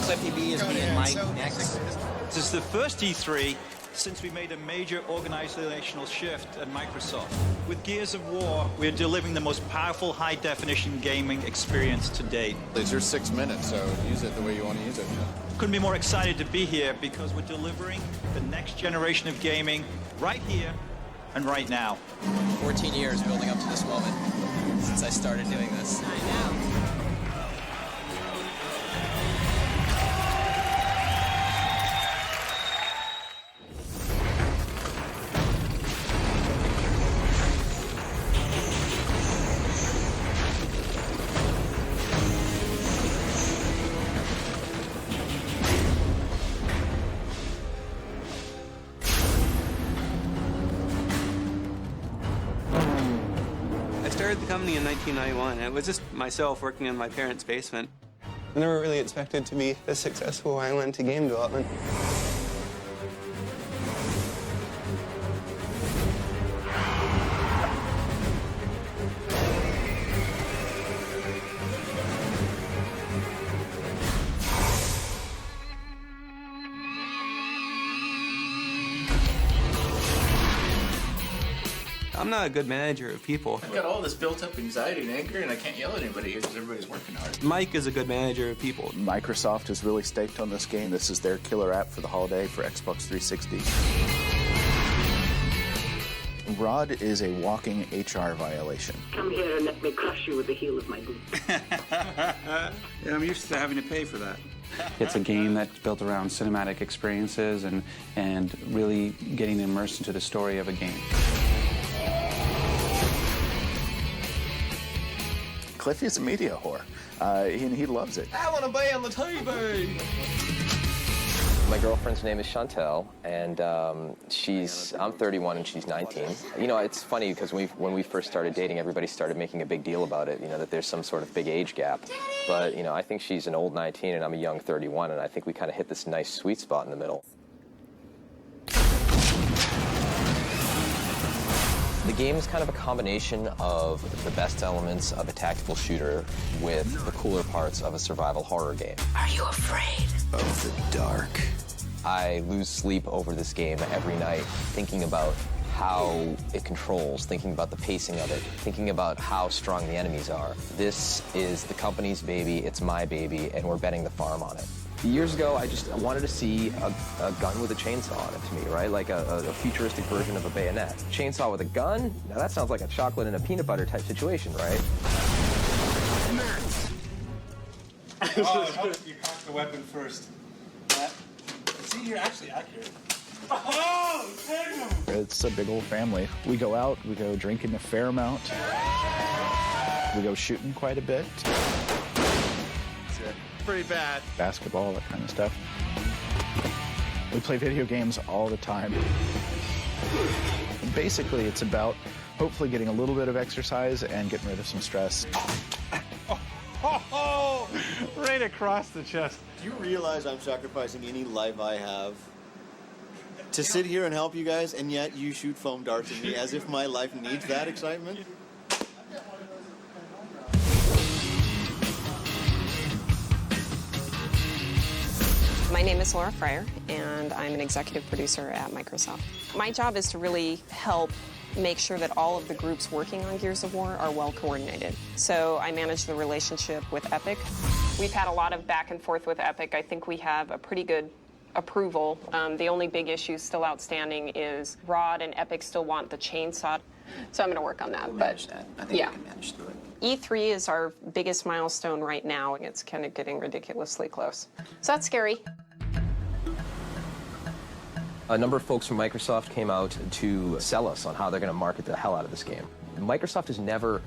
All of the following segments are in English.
Cliffy B is me and Mike next. This is the first E3 since we made a major organizational shift at Microsoft. With Gears of War, we're delivering the most powerful high-definition gaming experience to date. It's your 6 minutes, so use it the way you want to use it. Couldn't be more excited to be here because we're delivering the next generation of gaming right here and right now. 14 years building up to this moment since I started doing this. I know. I started the company in 1991. It was just myself working in my parents' basement. I never really expected to be this successful when I went into game development. I'm not a good manager of people. I've got all this built-up anxiety and anger, and I can't yell at anybody here because everybody's working hard. Mike is a good manager of people. Microsoft is really staked on this game. This is their killer app for the holiday for Xbox 360. Rod is a walking HR violation. Come here and let me crush you with the heel of my boot. Yeah, I'm used to having to pay for that. It's a game that's built around cinematic experiences and really getting immersed into the story of a game. Cliffy is a media whore, and he loves it. I want to be on the TV. My girlfriend's name is Chantel, and I'm 31 and she's 19. You know, it's funny because when we first started dating, everybody started making a big deal about it, you know, that there's some sort of big age gap. But, you know, I think she's an old 19 and I'm a young 31, and I think we kind of hit this nice sweet spot in the middle. The game is kind of a combination of the best elements of a tactical shooter with the cooler parts of a survival horror game. Are you afraid Of the dark. I lose sleep over this game every night, thinking about how it controls, thinking about the pacing of it, thinking about how strong the enemies are. This is the company's baby, it's my baby, and we're betting the farm on it. Years ago, I wanted to see a gun with a chainsaw on it to me, right? Like a futuristic version of a bayonet. Chainsaw with a gun? Now that sounds like a chocolate and a peanut butter type situation, right? Oh, it helps you cock the weapon first. See, you're actually accurate. Oh, damn! It's a big old family. We go out, we go drinking a fair amount. We go shooting quite a bit. Pretty bad. Basketball, that kind of stuff. We play video games all the time. Basically, it's about hopefully getting a little bit of exercise and getting rid of some stress. Oh, right across the chest. Do you realize I'm sacrificing any life I have to sit here and help you guys, and yet you shoot foam darts at me as if my life needs that excitement? My name is Laura Fryer, and I'm an executive producer at Microsoft. My job is to really help make sure that all of the groups working on Gears of War are well coordinated. So I manage the relationship with Epic. We've had a lot of back and forth with Epic. I think we have a pretty good approval. The only big issue still outstanding is Rod and Epic still want the chainsaw. So I'm going to work on that. We'll manage that. I think we can manage through it. E3 is our biggest milestone right now, and it's kind of getting ridiculously close. So that's scary. A number of folks from Microsoft came out to sell us on how they're going to market the hell out of this game. Microsoft has never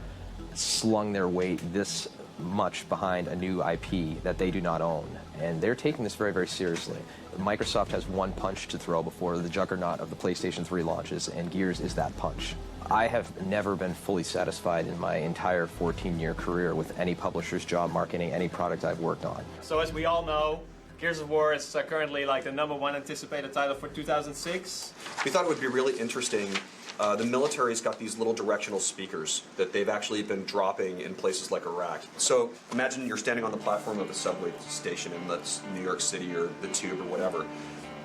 slung their weight this much behind a new IP that they do not own, and they're taking this very, very seriously. Microsoft has one punch to throw before the juggernaut of the PlayStation 3 launches, and Gears is that punch. I have never been fully satisfied in my entire 14-year career with any publisher's job marketing any product I've worked on. So as we all know, Gears of War is currently like the #1 anticipated title for 2006. We thought it would be really interesting The military's got these little directional speakers that they've actually been dropping in places like Iraq. So imagine you're standing on the platform of a subway station in New York City or the Tube or whatever,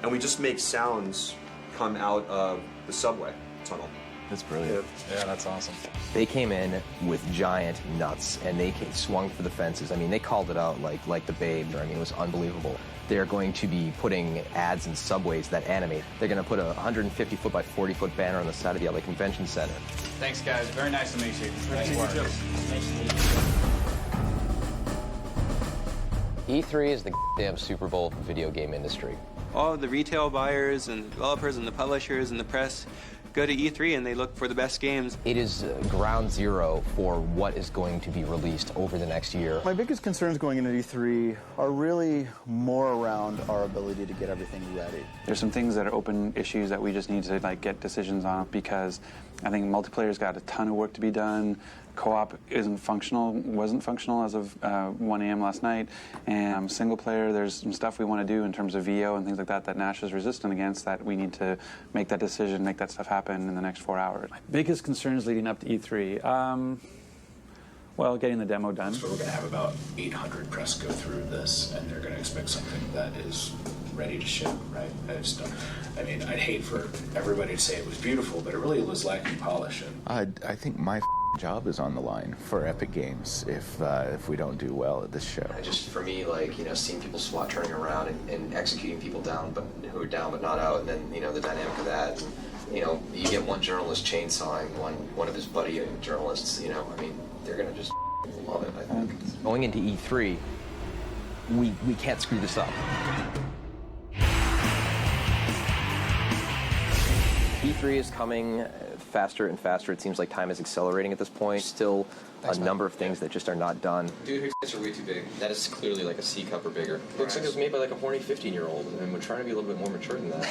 and we just make sounds come out of the subway tunnel. That's brilliant. Yeah, that's awesome. They came in with giant nuts, and they swung for the fences. I mean, they called it out like the Babe. I mean, it was unbelievable. They're going to be putting ads in subways that animate. They're going to put a 150-foot by 40-foot banner on the side of the LA Convention Center. Thanks, guys. Very nice to meet you. Nice work. E3 is the damn Super Bowl for the video game industry. All of the retail buyers and developers and the publishers and the press go to E3 and they look for the best games. It is ground zero for what is going to be released over the next year. My biggest concerns going into E3 are really more around our ability to get everything ready. There's some things that are open issues that we just need to get decisions on, because I think multiplayer's got a ton of work to be done. Co-op wasn't functional as of 1 a.m. last night, and single player, there's some stuff we want to do in terms of VO and things like that Nash is resistant against, that we need to make that decision, make that stuff happen in the next 4 hours. My biggest concerns leading up to E3, well, getting the demo done. So we're going to have about 800 press go through this, and they're going to expect something that is ready to ship, right? I'd hate for everybody to say it was beautiful, but it really was lacking polish. I think my job is on the line for Epic Games if we don't do well at this show. Just for me, seeing people SWAT turning around and executing people who are down but not out, and then, the dynamic of that. And, you get one journalist chainsawing one of his buddy journalists, they're going to just love it, I think. Going into E3, we can't screw this up. E3 is coming faster and faster. It seems like time is accelerating at this point. Still a number of things that just are not done. Dude, her tits are way too big. That is clearly like a C cup or bigger. It looks like it was made by like a horny 15-year-old, and we're trying to be a little bit more mature than that.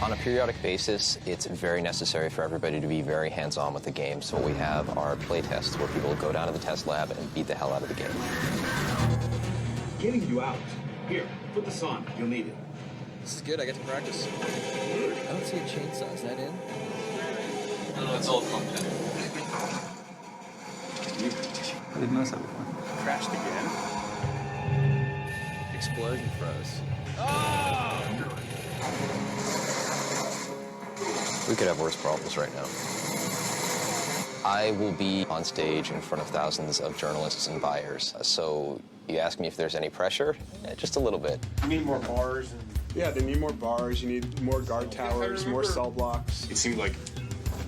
On a periodic basis, it's very necessary for everybody to be very hands-on with the game. So we have our play tests where people go down to the test lab and beat the hell out of the game. Getting you out. Here, put this on. You'll need it. This is good. I get to practice. I don't see a chainsaw. Is that in? No, it's all pumped in. I didn't notice that before. Crashed again. Explosion froze. We could have worse problems right now. I will be on stage in front of thousands of journalists and buyers. So you ask me if there's any pressure? Just a little bit. You need more bars. Yeah, they need more bars, you need more guard towers, more cell blocks. It seemed like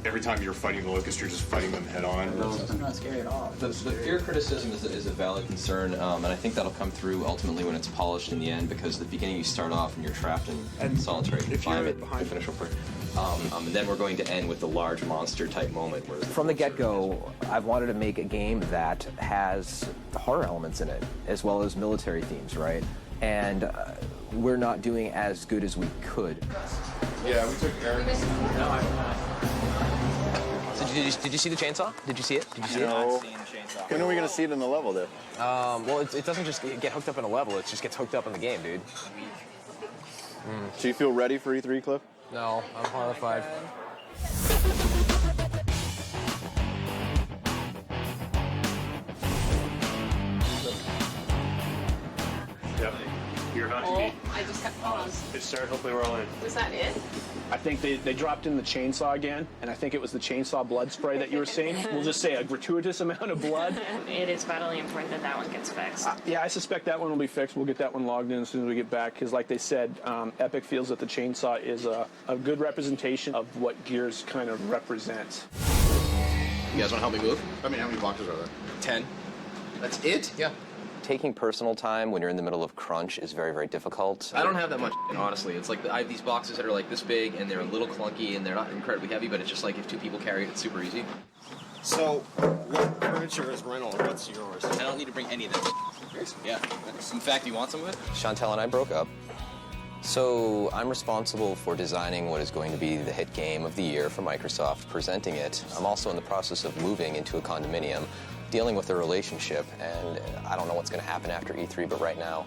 every time you're fighting the Locust, you're just fighting them head on. It's not scary at all. The fear criticism is a valid concern, and I think that'll come through ultimately when it's polished in the end, because at the beginning you start off and you're trapped in solitary confinement. And then we're going to end with the large monster type moment. From the get-go, I've wanted to make a game that has horror elements in it, as well as military themes, right? And we're not doing as good as we could. Yeah, we took Aaron. So did you see the chainsaw? Did you see it? Did you see No. it? When are we going to see it in the level, though? Well, it doesn't just get hooked up in a level. It just gets hooked up in the game, dude. So you feel ready for E3, Cliff? No, I'm horrified. Yep. You're about to be. I just got paused. It started. Hopefully we're all in. Was that it? I think they dropped in the chainsaw again, and I think it was the chainsaw blood spray that you were seeing. We'll just say a gratuitous amount of blood. It is vitally important that that one gets fixed. Yeah, I suspect that one will be fixed. We'll get that one logged in as soon as we get back, because like they said, Epic feels that the chainsaw is a good representation of what Gears kind of represents. You guys want to help me move? I mean, how many boxes are there? 10. That's it? Yeah. Taking personal time when you're in the middle of crunch is very, very difficult. I don't have that much, honestly. It's like I have these boxes that are like this big, and they're a little clunky, and they're not incredibly heavy, but it's just like if two people carry it, it's super easy. So, what furniture is rental? What's yours? I don't need to bring any of this. Yeah. In fact, you want some of it? Chantel and I broke up. So I'm responsible for designing what is going to be the hit game of the year for Microsoft, presenting it. I'm also in the process of moving into a condominium, dealing with the relationship, and I don't know what's going to happen after E3, but right now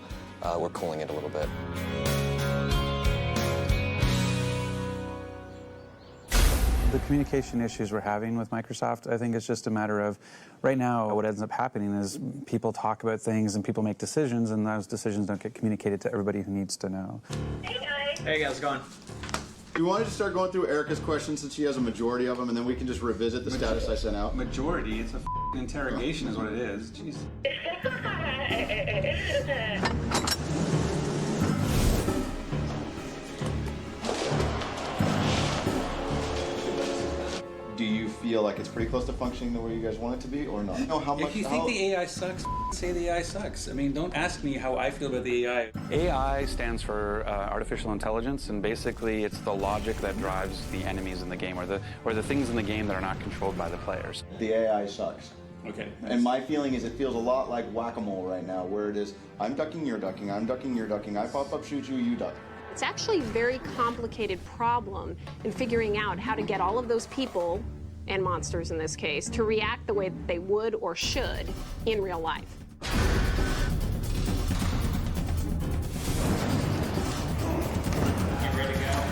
we're cooling it a little bit. The communication issues we're having with Microsoft, I think it's just a matter of, right now, what ends up happening is people talk about things and people make decisions, and those decisions don't get communicated to everybody who needs to know. Hey guys, how's it going? Do you want to just start going through Erica's questions since she has a majority of them, and then we can just revisit the status I sent out? Majority? It's a interrogation is what it is. Jeez. Do you feel like it's pretty close to functioning the way you guys want it to be, or not? No, how much? If you think the AI sucks, say the AI sucks. I mean, don't ask me how I feel about the AI. AI stands for artificial intelligence, and basically it's the logic that drives the enemies in the game, or the things in the game that are not controlled by the players. The AI sucks. Okay. And my feeling is it feels a lot like whack-a-mole right now, where it is, I'm ducking, you're ducking, I'm ducking, you're ducking, I pop up, shoot you, you duck. It's actually a very complicated problem in figuring out how to get all of those people, and monsters in this case, to react the way that they would or should in real life. You ready to go?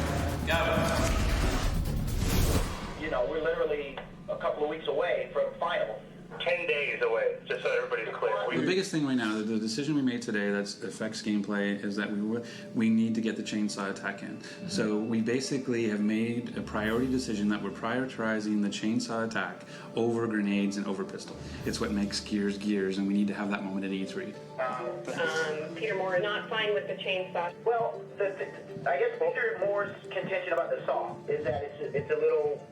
Go. You know, we're literally a couple of weeks away from final. 10 days away, just so everybody's clear. The biggest thing right now, the decision we made today that affects gameplay, is that we need to get the chainsaw attack in. So we basically have made a priority decision that we're prioritizing the chainsaw attack over grenades and over pistol. It's what makes Gears Gears, and we need to have that moment at E3. Peter Moore, not fine with the chainsaw. Well, I guess Peter Moore's contention about the saw is that it's a little,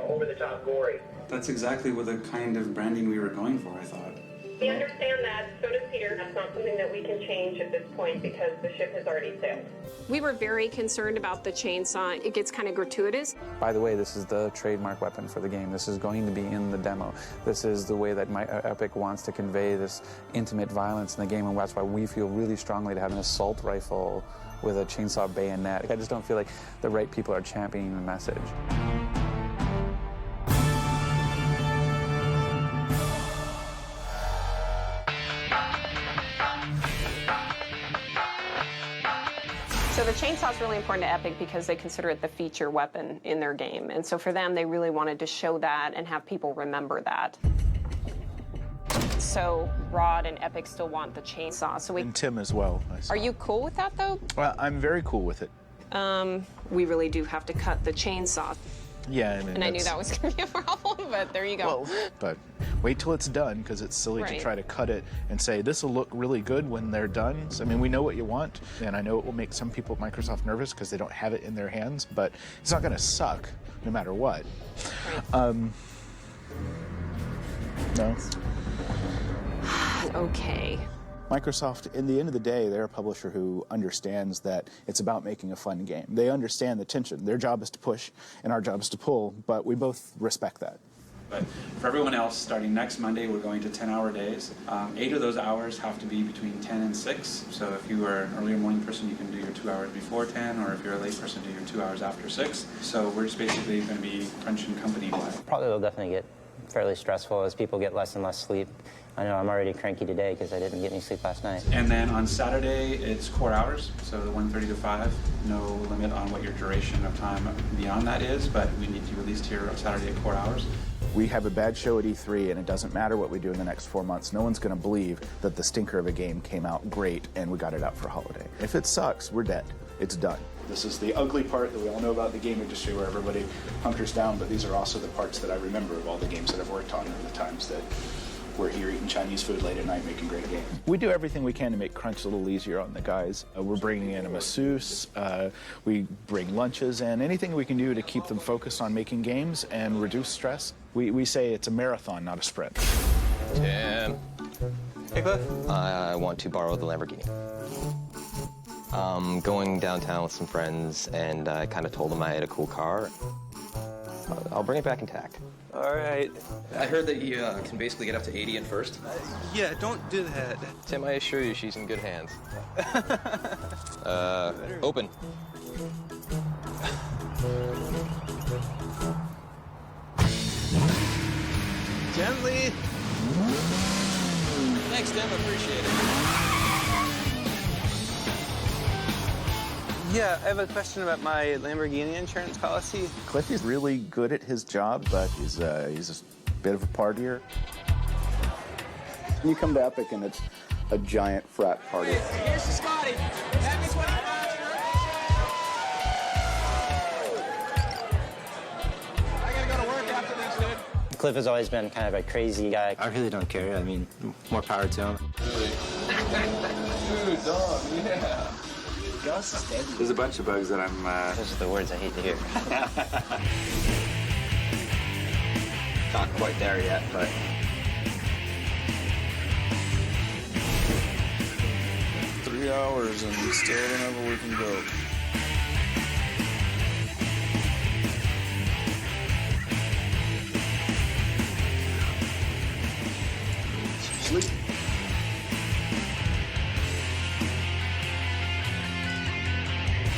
over the top gory. That's exactly what the kind of branding we were going for, I thought. We understand that. So does Peter. That's not something that we can change at this point because the ship has already sailed. We were very concerned about the chainsaw. It gets kind of gratuitous. By the way, this is the trademark weapon for the game. This is going to be in the demo. This is the way that Epic wants to convey this intimate violence in the game, and that's why we feel really strongly to have an assault rifle with a chainsaw bayonet. I just don't feel like the right people are championing the message. So the chainsaw is really important to Epic because they consider it the feature weapon in their game. And so for them, they really wanted to show that and have people remember that. So Rod and Epic still want the chainsaw. So and Tim as well. Are you cool with that, though? Well, I'm very cool with it. We really do have to cut the chainsaw. Yeah, I mean, and I knew that was going to be a problem, but there you go. Well, but wait till it's done, because it's silly to try to cut it and say, this will look really good when they're done. So, I mean, we know what you want, and I know it will make some people at Microsoft nervous because they don't have it in their hands, but it's not going to suck no matter what. Right. No? Okay. Microsoft, in the end of the day, they're a publisher who understands that it's about making a fun game. They understand the tension. Their job is to push, and our job is to pull, but we both respect that. But for everyone else, starting next Monday, we're going to 10-hour days. 8 of those hours have to be between 10 and 6. So if you are an earlier morning person, you can do your 2 hours before 10, or if you're a late person, do your 2 hours after 6. So we're just basically going to be crunching company time. Probably will definitely get fairly stressful as people get less and less sleep. I know I'm already cranky today because I didn't get any sleep last night. And then on Saturday, it's core hours, so 1:30 to 5. No limit on what your duration of time beyond that is, but we need you at least here on Saturday at core hours. We have a bad show at E3, and it doesn't matter what we do in the next 4 months. No one's going to believe that the stinker of a game came out great and we got it out for holiday. If it sucks, we're dead. It's done. This is the ugly part that we all know about the game industry, where everybody hunkers down, but these are also the parts that I remember of all the games that I've worked on and the times that we're here eating Chinese food late at night making great games. We do everything we can to make crunch a little easier on the guys. We're bringing in a masseuse, we bring lunches, and anything we can do to keep them focused on making games and reduce stress. We say it's a marathon, not a sprint. Tim. Hey, Cliff. I want to borrow the Lamborghini. Going downtown with some friends, and I kind of told them I had a cool car. I'll bring it back intact. All right. I heard that you can basically get up to 80 in first. Yeah, don't do that. Tim, I assure you she's in good hands. Open. Gently. Thanks, Tim. I appreciate it. Yeah, I have a question about my Lamborghini insurance policy. Cliff is really good at his job, but he's a bit of a partier. You come to Epic and it's a giant frat party. Here's to Scotty. Happy 25. I gotta go to work after this, dude. Cliff has always been kind of a crazy guy. I really don't care. I mean, more power to him. Dude, dog, yeah. There's a bunch of bugs that I'm... Those are the words I hate to hear. Not quite there yet, but... $3 hours and we still don't have a working boat. Sleep.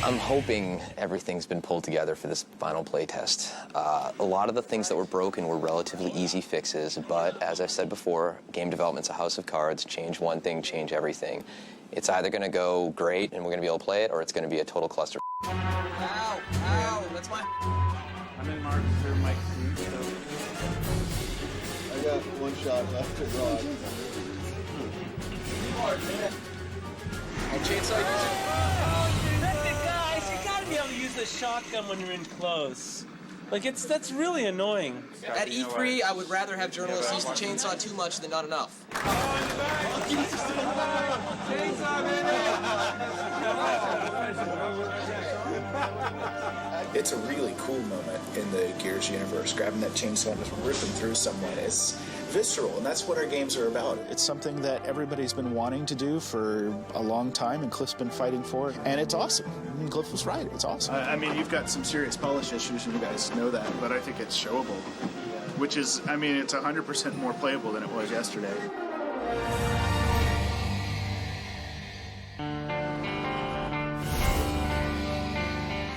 I'm hoping everything's been pulled together for this final play test. A lot of the things that were broken were relatively easy fixes, but as I've said before, game development's a house of cards. Change one thing, change everything. It's either going to go great and we're going to be able to play it, or it's going to be a total cluster. Ow, ow, that's my... I'm in Mark for Mike. I got one shot left to draw. I'll chainsaw you. Guys, you gotta be able to use the shotgun when you're in close. Like, that's really annoying. At E3, I would rather have journalists use the chainsaw too much than not enough. It's a really cool moment in the Gears universe. Grabbing that chainsaw and just ripping through someone is visceral, and that's what our games are about. It's something that everybody's been wanting to do for a long time, and Cliff's been fighting for it, and it's awesome. I mean, Cliff was right. It's awesome. I mean, you've got some serious polish issues, and you guys know that, but I think it's showable. Which is, I mean, it's 100% more playable than it was yesterday.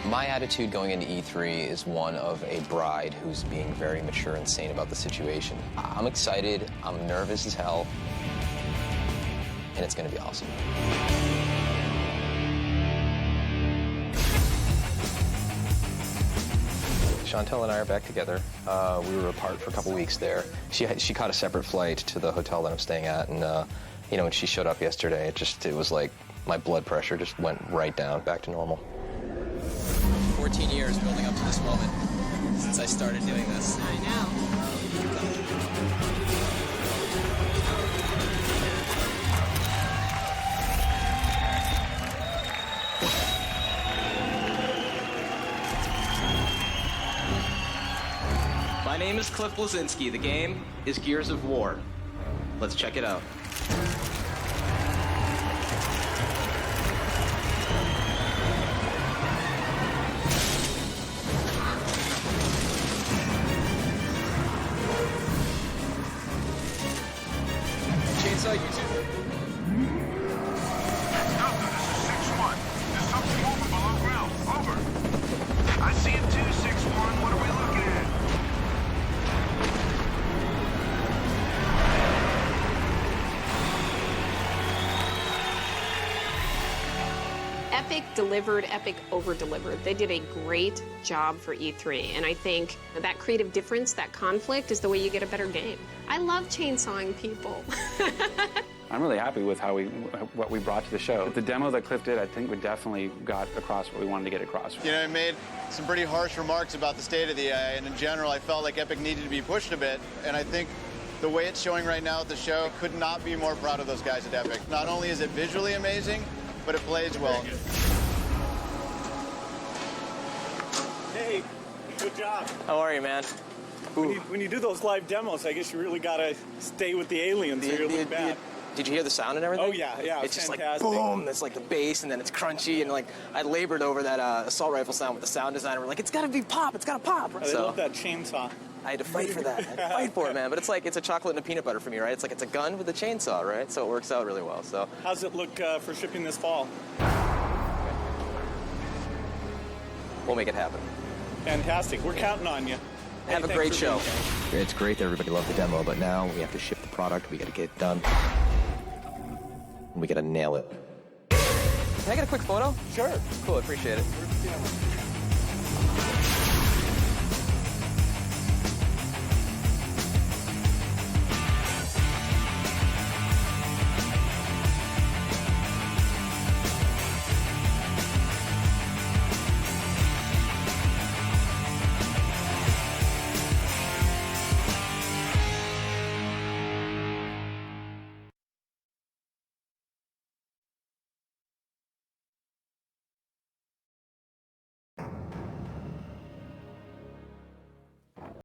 My attitude going into E3 is one of a bride who's being very mature and sane about the situation. I'm excited, I'm nervous as hell, and it's going to be awesome. Chantel and I are back together. We were apart for a couple weeks there. She caught a separate flight to the hotel that I'm staying at, and you know, when she showed up yesterday, it was like my blood pressure just went right down, back to normal. 14 years building up to this moment since I started doing this. I know. My name is Cliff Bleszinski. The game is Gears of War. Let's check it out. Chainsaw you too. Delta, this is 6-1. There's something moving below ground. Over. I see it too, 6-1. What are we looking at? Epic delivered, Epic over-delivered. They did a great job for E3, and I think that creative difference, that conflict, is the way you get a better game. I love chainsawing people. I'm really happy with what we brought to the show. The demo that Cliff did, I think we definitely got across what we wanted to get across. You know, I made some pretty harsh remarks about the state of the AI, and in general, I felt like Epic needed to be pushed a bit, and I think the way it's showing right now at the show, I could not be more proud of those guys at Epic. Not only is it visually amazing, but it plays well. Hey, good job. How are you, man? When you do those live demos, I guess you really gotta stay with the aliens or you look bad. Did you hear the sound and everything? Oh, yeah, It's just fantastic. like boom, it's like the bass, and then it's crunchy, and like I labored over that assault rifle sound with the sound designer. We're like, it's gotta be pop, it's gotta pop. I love that chainsaw. I had to fight for that. I had to fight for it, man. But it's like it's a chocolate and a peanut butter for me, right? It's like it's a gun with a chainsaw, right? So it works out really well. So How's it look for shipping this fall? we'll make it happen. Fantastic. We're counting on you. Have a great show. It's great that everybody loved the demo, but now we have to ship the product. We got to get it done. We got to nail it. Can I get a quick photo? Sure. Cool, I appreciate it.